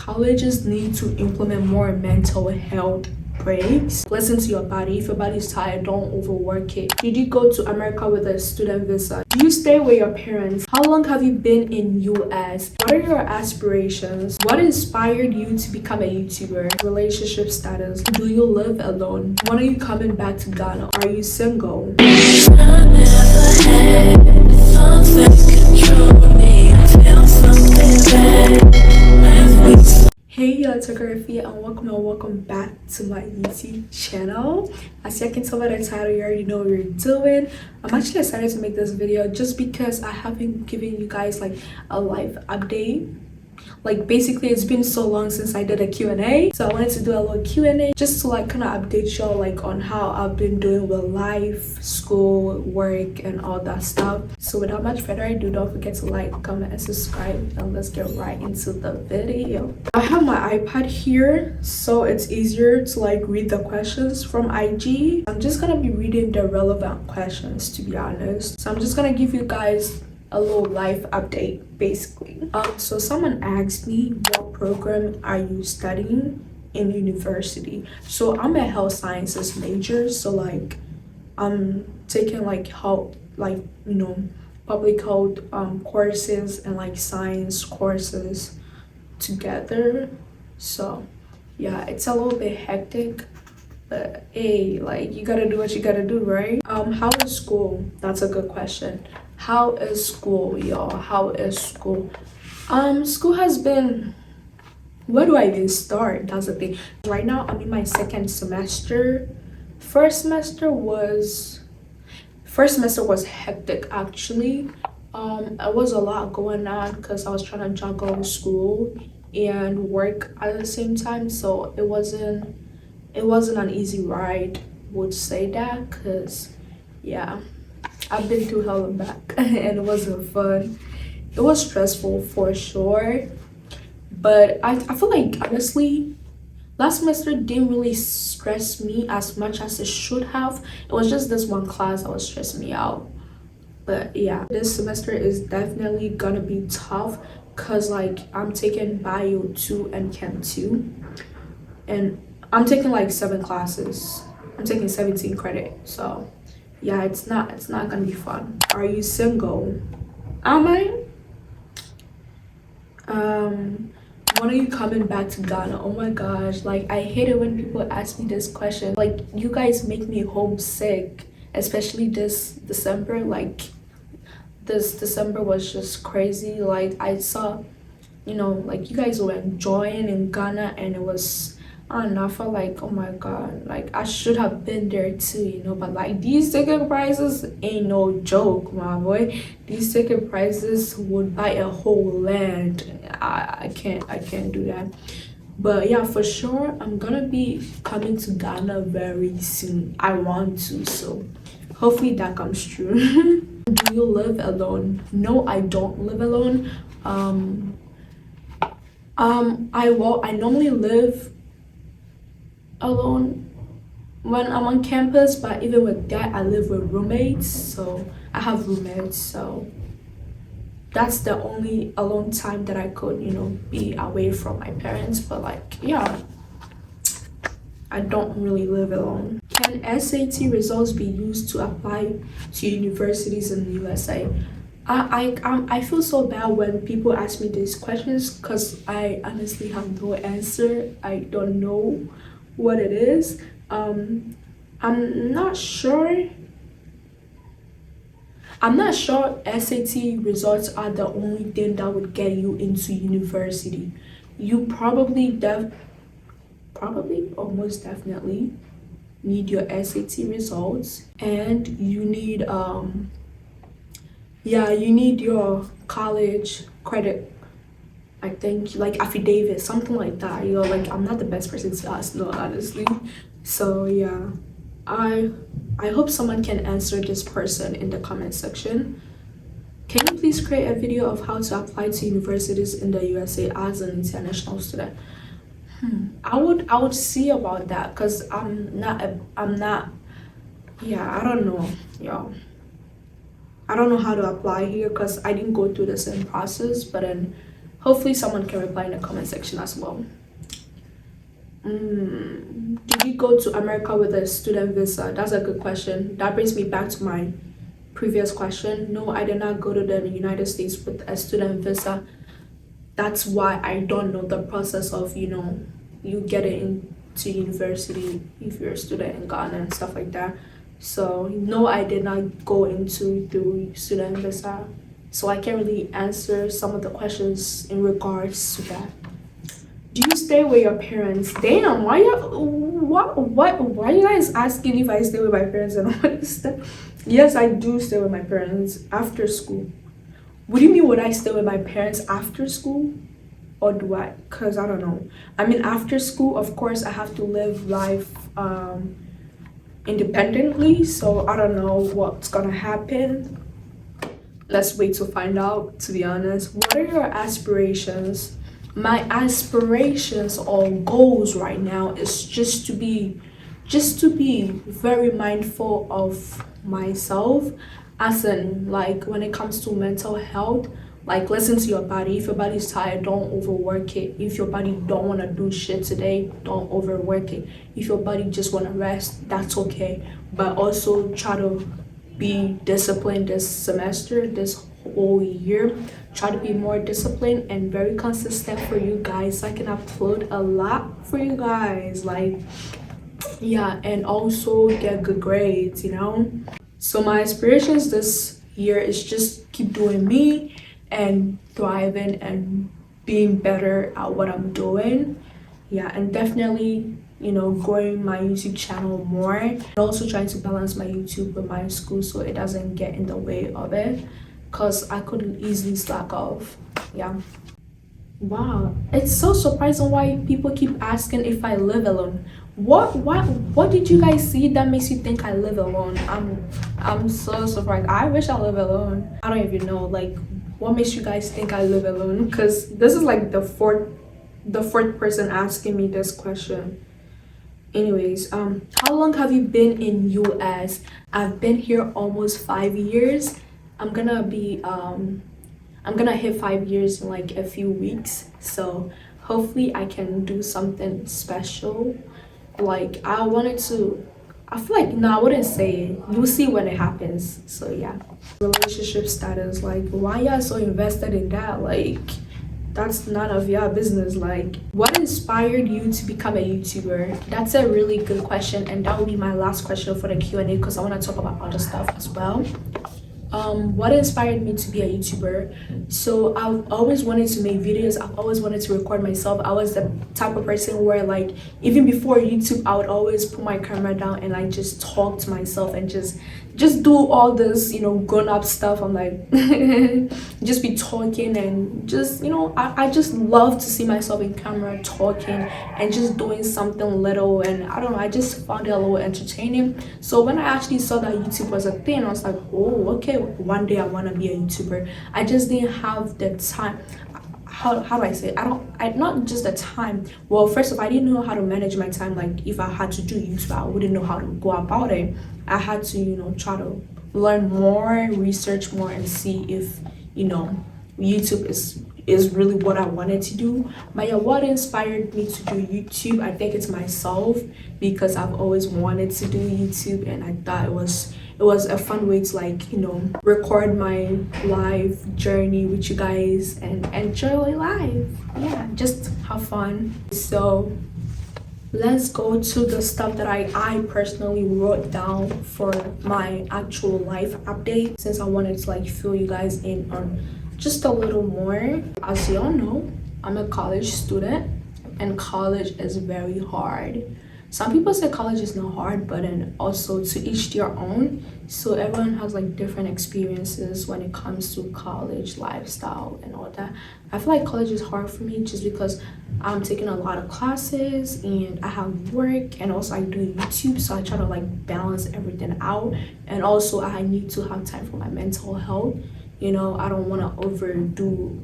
colleges need to implement more mental health breaks. Listen to your body. If your body is tired, don't overwork it. Did you go to America with a student visa? Do you stay with your parents? How long have you been in US? What are your aspirations? What inspired you to become a YouTuber? Relationship status. Do you live alone? When are you coming back to Ghana? Are you single? Hey y'all, it's your girl Fia, and welcome back to my YouTube channel. As you can tell by the title, you already know what we're doing. I'm actually excited to make this video just because I haven't given you guys like a life update. Like basically it's been so long since I did a Q&A, so I wanted to do a little Q&A just to like kind of update y'all like on how I've been doing with life, school, work, and all that stuff. So without much further ado, don't forget to like, comment, and subscribe, and let's get right into the video. I have my iPad here so it's easier to like read the questions from IG. I'm just gonna be reading the relevant questions, to be honest. So I'm just gonna give you guys a little life update basically. So someone asked me, what program are you studying in university? So I'm a health sciences major, so like I'm taking like health, like, you know, public health courses and like science courses together. So yeah, it's a little bit hectic, but hey, like you gotta do what you gotta do, right? How is school? That's a good question. How is school, y'all? How is school? School has been, where do I even start? That's the thing. Right now I'm in my second semester. First semester was hectic actually. It was a lot going on because I was trying to juggle school and work at the same time, so it wasn't an easy ride, would say that, because yeah, I've been through hell and back and it wasn't fun. It was stressful for sure, but I feel like honestly last semester didn't really stress me as much as it should have. It was just this one class that was stressing me out. But yeah, this semester is definitely gonna be tough because like I'm taking bio 2 and chem 2, and I'm taking like 7 classes. I'm taking 17 credit, so yeah, it's not gonna be fun. Are you single? Am I? When are you coming back to Ghana? Oh my gosh, like I hate it when people ask me this question. Like you guys make me homesick, especially this December. Like this December was just crazy. Like I saw, you know, like you guys were enjoying in Ghana, and it was, I don't know, I felt like, oh my god, like I should have been there too, you know. But like these ticket prices ain't no joke, my boy. These ticket prices would buy a whole land. I can't do that. But yeah, for sure I'm gonna be coming to Ghana very soon. I want to, so hopefully that comes true. Do you live alone? No, I don't live alone. I normally live alone when I'm on campus, but even with that I live with roommates, so I have roommates, so that's the only alone time that I could, you know, be away from my parents. But like yeah, I don't really live alone. Can SAT results be used to apply to universities in the USA? I feel so bad when people ask me these questions because I honestly have no answer. I don't know what it is. I'm not sure SAT results are the only thing that would get you into university. You probably or most definitely need your SAT results, and you need you need your college credit, I think, like affidavit, something like that. You know, like I'm not the best person to ask, no, honestly. So yeah, I hope someone can answer this person in the comment section. Can you please create a video of how to apply to universities in the USA as an international student? I would see about that because I'm not yeah, I don't know, y'all. I don't know how to apply here because I didn't go through the same process, but then Hopefully someone can reply in the comment section as well. Did you go to America with a student visa? That's a good question. That brings me back to my previous question. No, I did not go to the United States with a student visa. That's why I don't know the process of, you getting into university if you're a student in Ghana and stuff like that. So no, I did not go into the student visa. So I can't really answer some of the questions in regards to that. Do you stay with your parents? Damn, why you guys asking if I stay with my parents and all this stuff? Yes, I do stay with my parents after school. What do you mean, would I stay with my parents after school? Or do I? Because I don't know. I mean, after school, of course, I have to live life independently. So I don't know what's gonna happen. Let's wait to find out, to be honest. What are your aspirations? My aspirations or goals right now is just to be very mindful of myself, as in, like, when it comes to mental health. Like, listen to your body. If your body's tired, don't overwork it. If your body don't want to do shit today, don't overwork it. If your body just want to rest, that's okay. But also try to be disciplined this semester, this whole year. Try to be more disciplined and very consistent for you guys, so I can upload a lot for you guys. Like, yeah, and also get good grades. So my aspirations this year is just keep doing me and thriving and being better at what I'm doing. Yeah, and definitely growing my YouTube channel more, and also trying to balance my YouTube with my school so it doesn't get in the way of it, because I could easily slack off. Yeah. Wow, it's so surprising why people keep asking if I live alone. What did you guys see that makes you think I live alone? I'm so surprised. I wish I live alone. I don't even know, like, what makes you guys think I live alone, because this is like the fourth person asking me this question. Anyways, how long have you been in US? I've been here almost 5 years. I'm gonna hit 5 years in like a few weeks, so hopefully I can do something special. Like, I feel like, no, I wouldn't say it. You'll see when it happens. So yeah. Relationship status, like, why y'all so invested in that? Like, that's none of your business. Like, what inspired you to become a YouTuber? That's a really good question, and that will be my last question for the Q&A, because I want to talk about other stuff as well. What inspired me to be a YouTuber? So I've always wanted to make videos. I've always wanted to record myself. I was the type of person where, like, even before YouTube, I would always put my camera down and like just talk to myself and just do all this grown-up stuff. I'm like just be talking and just I just love to see myself in camera talking and just doing something little, and I don't know, I just found it a little entertaining. So when I actually saw that YouTube was a thing, I was like, oh, okay, one day I want to be a YouTuber. I just didn't have the time. How do I say it? I not just the time. Well, first of all, I didn't know how to manage my time. Like, if I had to do YouTube, I wouldn't know how to go about it. I had to try to learn more, research more, and see if YouTube is really what I wanted to do. But yeah, what inspired me to do YouTube, I think it's myself, because I've always wanted to do YouTube, and I thought it was a fun way to, like, record my life journey with you guys and enjoy life. Yeah, just have fun. So let's go to the stuff that I personally wrote down for my actual life update, since I wanted to, like, fill you guys in on just a little more. As y'all know, I'm a college student, and college is very hard. Some people say college is not hard, but then also to each their own. So everyone has like different experiences when it comes to college lifestyle and all that. I feel like college is hard for me just because I'm taking a lot of classes and I have work, and also I do YouTube, so I try to like balance everything out. And also I need to have time for my mental health. I don't want to overdo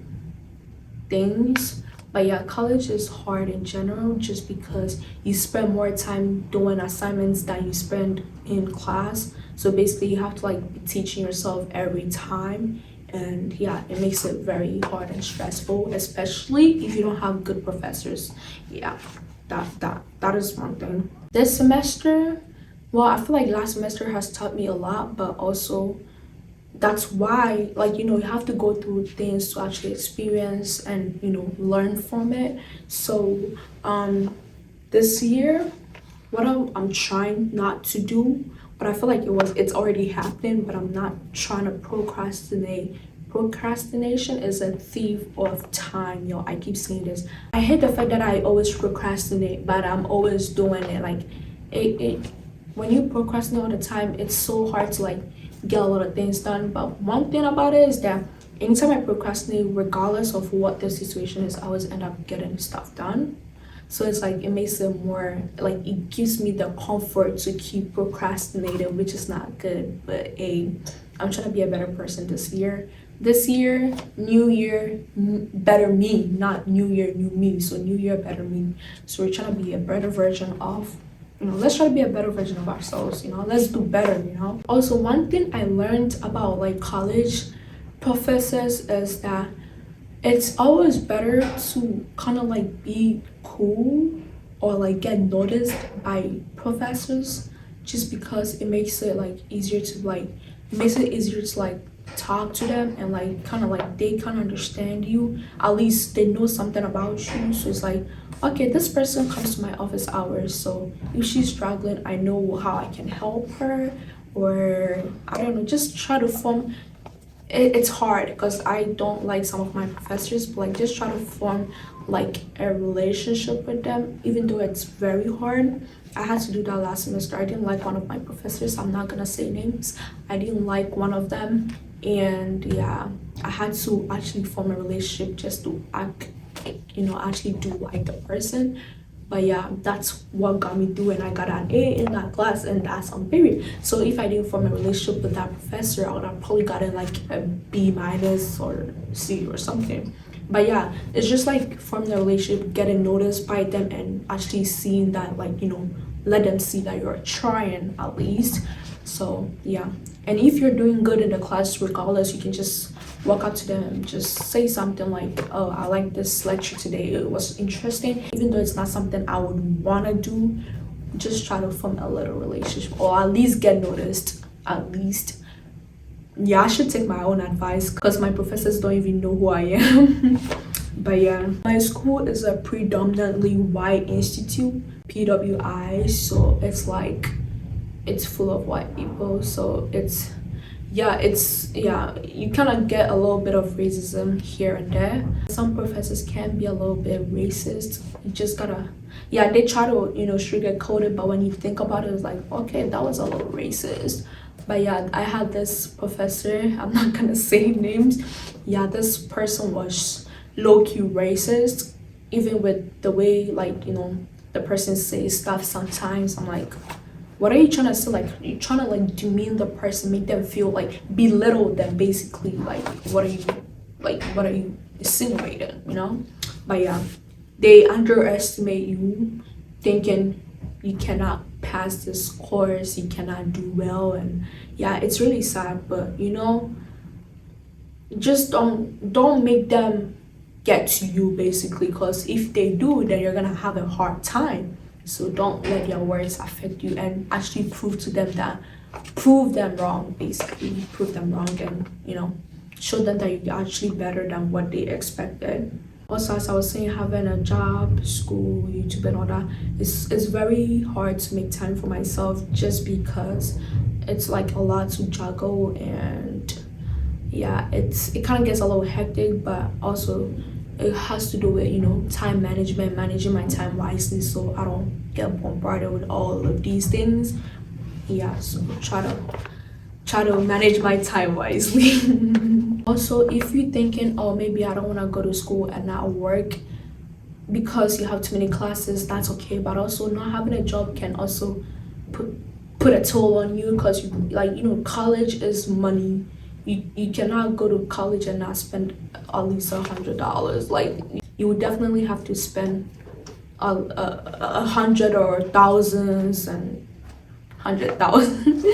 things. But yeah, college is hard in general just because you spend more time doing assignments than you spend in class. So basically you have to like be teaching yourself every time, and yeah, it makes it very hard and stressful, especially if you don't have good professors. Yeah, that is one thing. This semester, well, I feel like last semester has taught me a lot, but also that's why, like, you have to go through things to actually experience and learn from it. So this year, what I'm trying not to do, but I feel like it's already happened, but I'm not trying to procrastinate. Procrastination is a thief of time, yo. I keep saying this. I hate the fact that I always procrastinate, but I'm always doing it. Like, it when you procrastinate all the time, it's so hard to like get a lot of things done. But one thing about it is that anytime I procrastinate, regardless of what the situation is, I always end up getting stuff done. So it's like it makes it more like it gives me the comfort to keep procrastinating, which is not good. But I'm trying to be a better person this year. This year, new year, better me, not new year, new me. So new year, better me. So we're trying to be a better version of, let's try to be a better version of ourselves, let's do better. Also, one thing I learned about like college professors is that it's always better to kind of like be cool or like get noticed by professors, just because it makes it like easier to like talk to them, and like kind of like they kind of understand you. At least they know something about you. So it's like, okay, this person comes to my office hours, so if she's struggling, I know how I can help her. Or I don't know, just try to form it's hard because I don't like some of my professors, but like just try to form like a relationship with them, even though it's very hard. I had to do that last semester. I didn't like one of my professors. I'm not gonna say names. I didn't like one of them, and yeah, I had to actually form a relationship just to actually do like the person. But yeah, that's what got me through, and I got an A in that class, and that's on period. So if I didn't form a relationship with that professor, I would have probably gotten like a B minus or C or something. But yeah, it's just like forming a relationship, getting noticed by them, and actually seeing that, like, let them see that you're trying at least. So yeah, and if you're doing good in the class, regardless, you can just walk up to them and just say something like, oh, I like this lecture today, it was interesting. Even though it's not something I would want to do, just try to form a little relationship, or at least get noticed. At least, yeah, I should take my own advice because my professors don't even know who I am. But yeah, my school is a predominantly white institute, PWI, so it's like it's full of white people. So you kind of get a little bit of racism here and there. Some professors can be a little bit racist. You just gotta, they try to sugarcoat it, but when you think about it, it's like, okay, that was a little racist. But yeah, I had this professor, I'm not gonna say names. Yeah, this person was low-key racist, even with the way, like, the person says stuff. Sometimes I'm like, what are you trying to say? Like, you're trying to like demean the person, make them feel like belittle them, basically. Like, what are you insinuating? But yeah, they underestimate you, thinking you cannot pass this course, you cannot do well. And yeah, it's really sad. But just don't make them get to you, basically, because if they do, then you're gonna have a hard time. So don't let your words affect you, and actually prove them wrong, basically. Prove them wrong, and show them that you're actually better than what they expected. Also, as I was saying, having a job, school, YouTube, and all that, it's very hard to make time for myself, just because it's like a lot to juggle. And yeah, it kind of gets a little hectic, but also it has to do with time management, managing my time wisely, so I don't get bombarded with all of these things. Yeah, so try to manage my time wisely. Also, if you're thinking, oh, maybe I don't want to go to school and not work because you have too many classes, that's okay. But also, not having a job can also put a toll on you, because college is money. You cannot go to college and not spend at least $100. Like, you would definitely have to spend 100 or thousands, and 100,000.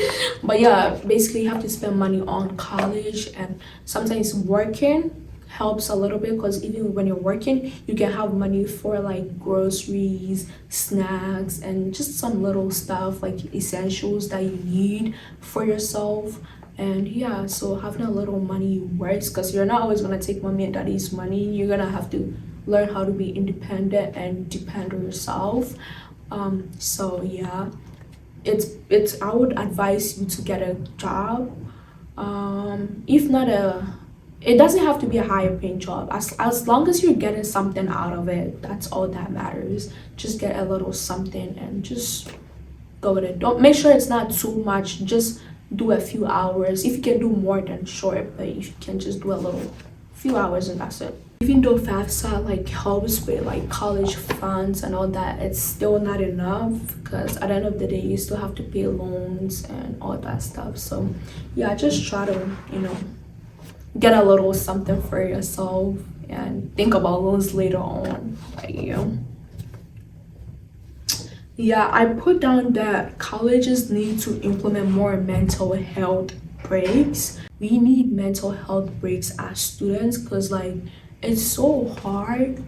But yeah, basically you have to spend money on college, and sometimes working helps a little bit, because even when you're working you can have money for like groceries, snacks, and just some little stuff like essentials that you need for yourself. And yeah, so having a little money works, because you're not always going to take mommy and daddy's money. You're going to have to learn how to be independent and depend on yourself. So yeah, it's I would advise you to get a job. If not a, it doesn't have to be a higher paying job. As long as you're getting something out of it, that's all that matters. Just get a little something and just go with it. Don't, make sure it's not too much. Just do a few hours. If you can do more, then sure. But if you can just do a little few hours, and that's it. Even though FAFSA like helps with like college funds and all that, it's still not enough, because at the end of the day you still have to pay loans and all that stuff. So yeah, just try to, you know, get a little something for yourself and think about loans later on. Like, you know. Yeah, I put down that colleges need to implement more mental health breaks. We need mental health breaks as students, because like it's so hard.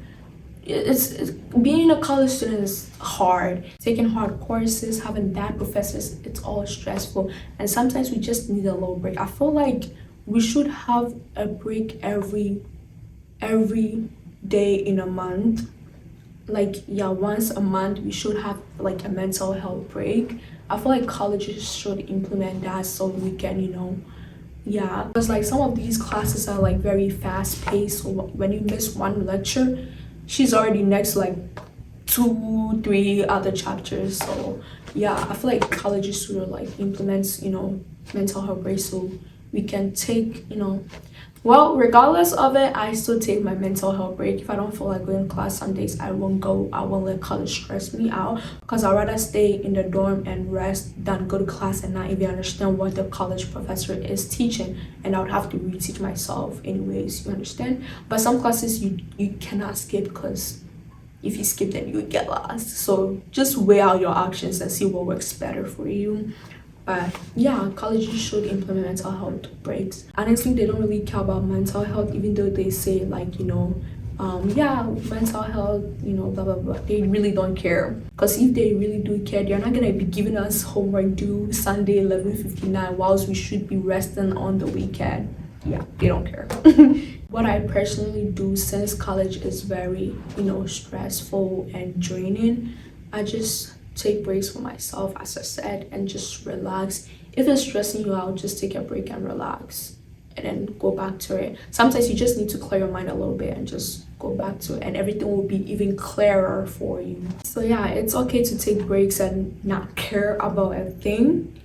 It's being a college student is hard. Taking hard courses, having bad professors, it's all stressful. And sometimes we just need a little break. I feel like we should have a break every day in a month. Like yeah, once a month we should have like a mental health break. I feel like colleges should implement that, so we can, you know, yeah, because like some of these classes are like very fast paced, so when you miss one lecture she's already next to like 2 3 other chapters. So yeah, I feel like colleges should like implement, you know, mental health breaks, so we can take, you know, well, regardless of it, I still take my mental health break. If I don't feel like going to class some days, I won't go. I won't let college stress me out, because I'd rather stay in the dorm and rest than go to class and not even understand what the college professor is teaching, and I would have to reteach myself anyways, you understand? But some classes you cannot skip, because if you skip then you get lost. So just weigh out your options and see what works better for you. But yeah, colleges should implement mental health breaks. Honestly, they don't really care about mental health, even though they say like, you know, yeah, mental health, you know, blah blah blah. They really don't care, because if they really do care, they're not gonna be giving us homework due Sunday 11:59 whilst we should be resting on the weekend. Yeah, they don't care. What I personally do, since college is very, you know, stressful and draining, I just take breaks for myself, as I said, and just relax. If it's stressing you out, just take a break and relax, and then go back to it. Sometimes you just need to clear your mind a little bit and just go back to it, and everything will be even clearer for you. So yeah, it's okay to take breaks and not care about a thing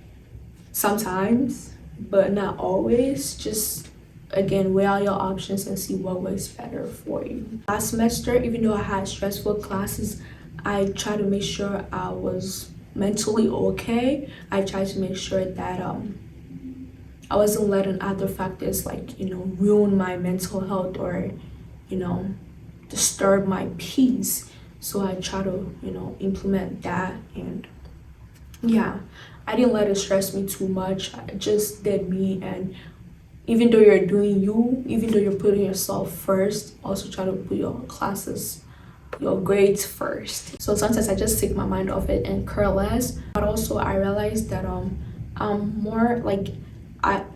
sometimes, but not always. Just again, weigh out your options and see what works better for you. Last semester, even though I had stressful classes, I try to make sure I was mentally okay. I try to make sure that I wasn't letting other factors like, you know, ruin my mental health or, you know, disturb my peace. So I try to, you know, implement that. And yeah, I didn't let it stress me too much. I just did me. And even though you're doing you, even though you're putting yourself first, also try to put your classes, your grades first. So sometimes I just take my mind off it and care less. But also I realized that I'm more like,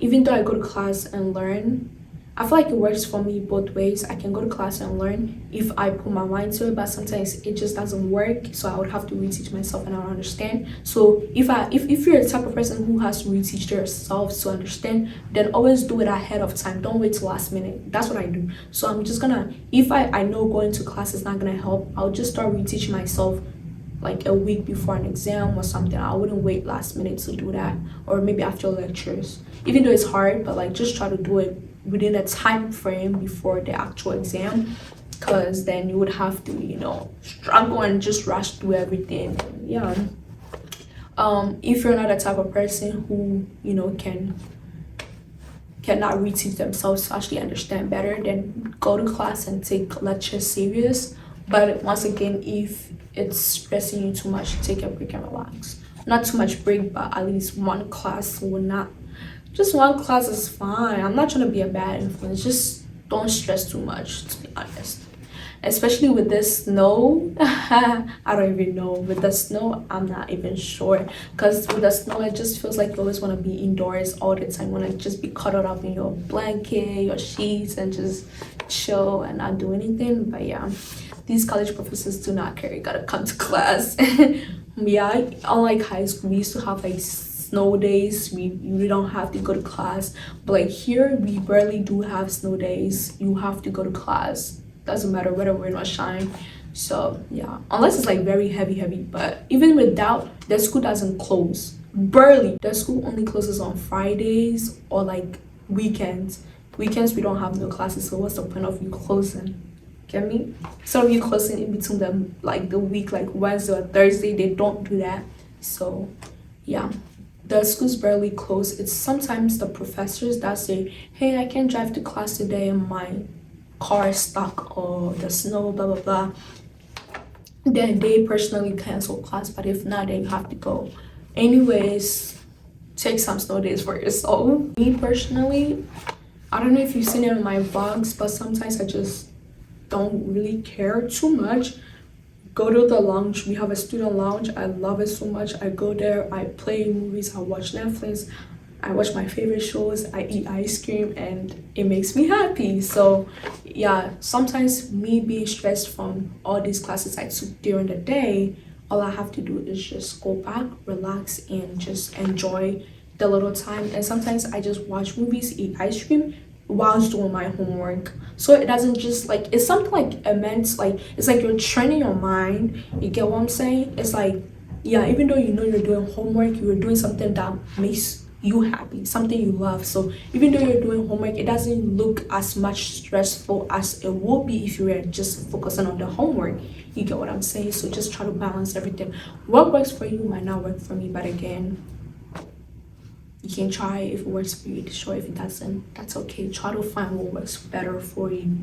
even though I go to class and learn, I feel like it works for me both ways. I can go to class and learn if I put my mind to it, but sometimes it just doesn't work. So I would have to reteach myself and I don't understand. So if you're the type of person who has to reteach yourself to understand, then always do it ahead of time. Don't wait till last minute. That's what I do. So I'm just gonna, if I know going to class is not gonna help, I'll just start reteaching myself like a week before an exam or something. I wouldn't wait last minute to do that, or maybe after lectures. Even though it's hard, but like just try to do it within a time frame before the actual exam, because then you would have to, you know, struggle and just rush through everything. Yeah. If you're not the type of person who, you know, cannot reteach themselves to actually understand better, then go to class and take lectures serious. But once again, if it's stressing you too much, take a break and relax. not too much break, but at least one class will not, just one class is fine. I'm not trying to be a bad influence, just don't stress too much, to be honest. Especially with this snow. I don't even know. With the snow, I'm not even sure, because with the snow it just feels like you always want to be indoors all the time. Want to just be cuddled up in your blanket, your sheets, and just chill and not do anything. But yeah, these college professors do not care. You gotta come to class. Yeah, unlike high school, we used to have like snow days. We don't have to go to class, but like here we barely do have snow days. You have to go to class, doesn't matter whether we're not shine. So yeah, unless it's like very heavy, but even without, the school doesn't close. Barely. The school only closes on Fridays or like weekends. Weekends we don't have no classes, so what's the point of you closing? Get me? So if you closing in between them, like the week, like Wednesday or Thursday, they don't do that. So yeah, the schools barely close. It's sometimes the professors that say, hey, I can't drive to class today, my car is stuck or the snow, blah blah blah. Then they personally cancel class, but if not, then you have to go. Anyways, take some snow days for yourself. Me personally, I don't know if you've seen it in my vlogs, but sometimes I just don't really care too much. Go to the lounge. We have a student lounge. I love it so much. I go there, I play movies, I watch Netflix, I watch my favorite shows, I eat ice cream, and it makes me happy. So yeah, sometimes me being stressed from all these classes I took during the day, all I have to do is just go back, relax, and just enjoy the little time. And sometimes I just watch movies, eat ice cream whilst doing my homework. So it doesn't just like, it's something like immense, like it's like you're training your mind. You get what I'm saying? It's like, yeah, even though you know you're doing homework, you're doing something that makes you happy, something you love. So even though you're doing homework, it doesn't look as much stressful as it would be if you were just focusing on the homework. You get what I'm saying? So just try to balance everything. What works for you might not work for me, but again, you can try. If it works for you, sure. If it doesn't, that's okay. Try to find what works better for you.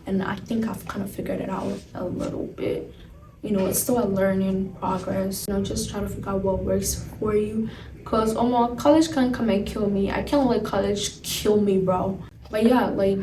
And I think I've kind of figured it out a little bit. You know, it's still a learning progress. You know, just try to figure out what works for you. Cause college can't come and kill me. I can't let college kill me, bro. But yeah, like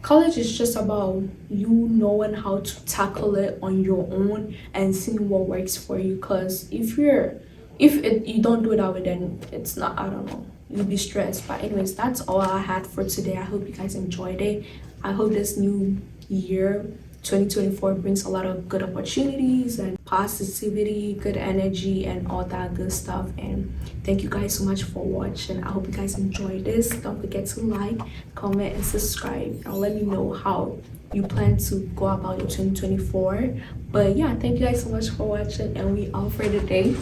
college is just about you knowing how to tackle it on your own and seeing what works for you. Cause if you don't do it that way, then it's not, I don't know, you'll be stressed. But anyways, that's all I had for today. I hope you guys enjoyed it. I hope this new year 2024 brings a lot of good opportunities and positivity, good energy, and all that good stuff. And thank you guys so much for watching. I hope you guys enjoyed this. Don't forget to like, comment, and subscribe, and let me know how you plan to go about your 2024. But yeah, thank you guys so much for watching, and we out for the day.